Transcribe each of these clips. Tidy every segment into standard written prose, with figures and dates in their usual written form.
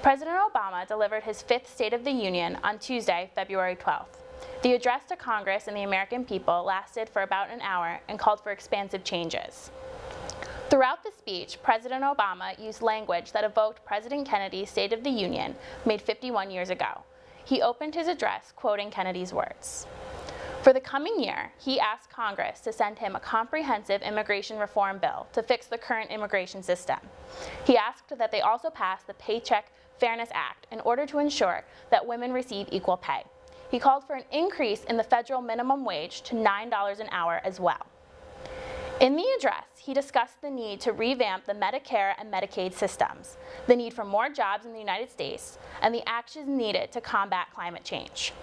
President Obama delivered his fifth State of the Union on Tuesday, February 12th. The address to Congress and the American people lasted for about an hour and called for expansive changes. Throughout the speech, President Obama used language that evoked President Kennedy's State of the Union made 51 years ago. He opened his address quoting Kennedy's words. For the coming year, he asked Congress to send him a comprehensive immigration reform bill to fix the current immigration system. He asked that they also pass the Paycheck Fairness Act in order to ensure that women receive equal pay. He called for an increase in the federal minimum wage to $9 an hour as well. In the address, he discussed the need to revamp the Medicare and Medicaid systems, the need for more jobs in the United States, and the actions needed to combat climate change.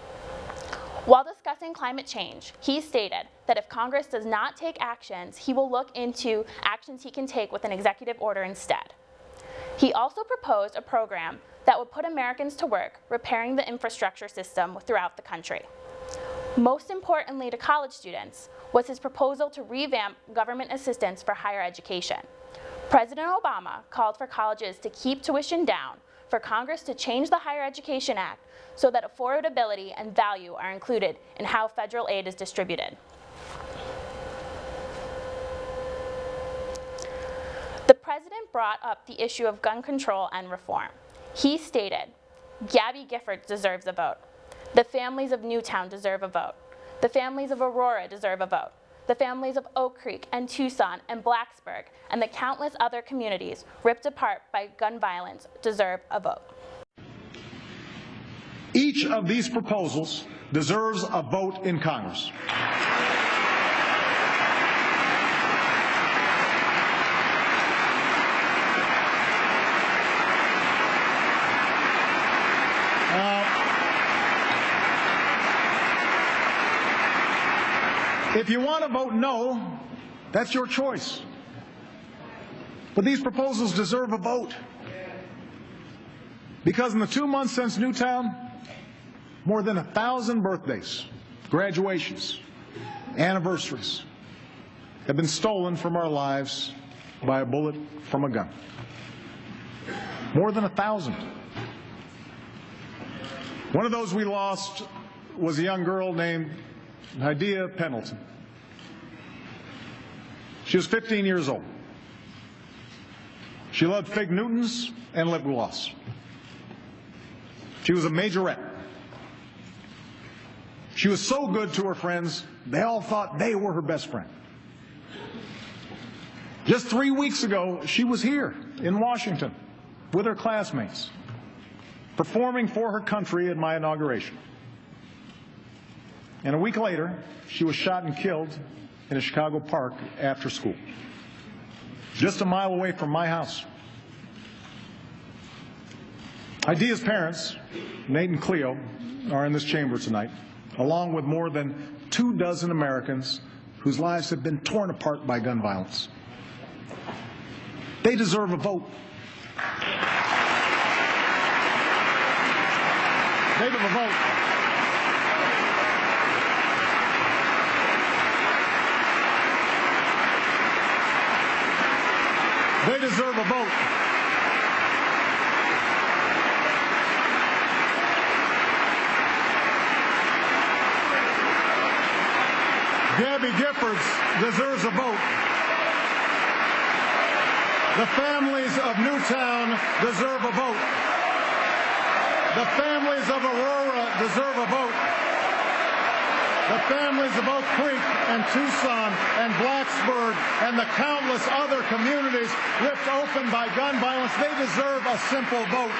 While discussing climate change, he stated that if Congress does not take actions, he will look into actions he can take with an executive order instead. He also proposed a program that would put Americans to work repairing the infrastructure system throughout the country. Most importantly to college students was his proposal to revamp government assistance for higher education. President Obama called for colleges to keep tuition down, for Congress to change the Higher Education Act so that affordability and value are included in how federal aid is distributed. The president brought up the issue of gun control and reform. He stated, "Gabby Giffords deserves a vote. The families of Newtown deserve a vote. The families of Aurora deserve a vote. The families of Oak Creek and Tucson and Blacksburg and the countless other communities ripped apart by gun violence deserve a vote." Each of these proposals deserves a vote in Congress. If you want to vote no, that's your choice. But these proposals deserve a vote. Because in the 2 months since Newtown, more than 1,000 birthdays, graduations, anniversaries have been stolen from our lives by a bullet from a gun. More than 1,000. One of those we lost was a young girl named Idea Pendleton. She was 15 years old. She loved fig Newtons and lip gloss. She was a majorette. She was so good to her friends, they all thought they were her best friend. Just 3 weeks ago, she was here in Washington with her classmates, performing for her country at my inauguration. And a week later, she was shot and killed in a Chicago park after school, just a mile away from my house. Idea's parents, Nate and Cleo, are in this chamber tonight, along with more than 24 Americans whose lives have been torn apart by gun violence. They deserve a vote. They deserve a vote. They deserve a vote. Gabby Giffords deserves a vote. The families of Newtown deserve a vote. The families of Aurora deserve a vote. The families of Oak Creek and Tucson and Blacksburg and the countless other communities ripped open by gun violence, they deserve a simple vote.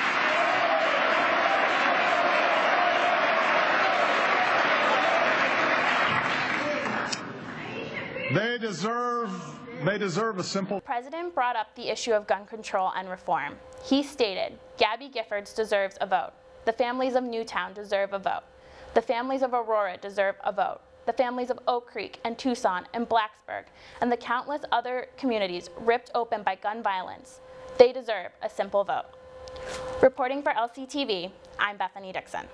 They deserve a simple. The president brought up the issue of gun control and reform. He stated, "Gabby Giffords deserves a vote. The families of Newtown deserve a vote. The families of Aurora deserve a vote. The families of Oak Creek and Tucson and Blacksburg and the countless other communities ripped open by gun violence, they deserve a simple vote." Reporting for LCTV, I'm Bethany Dixon.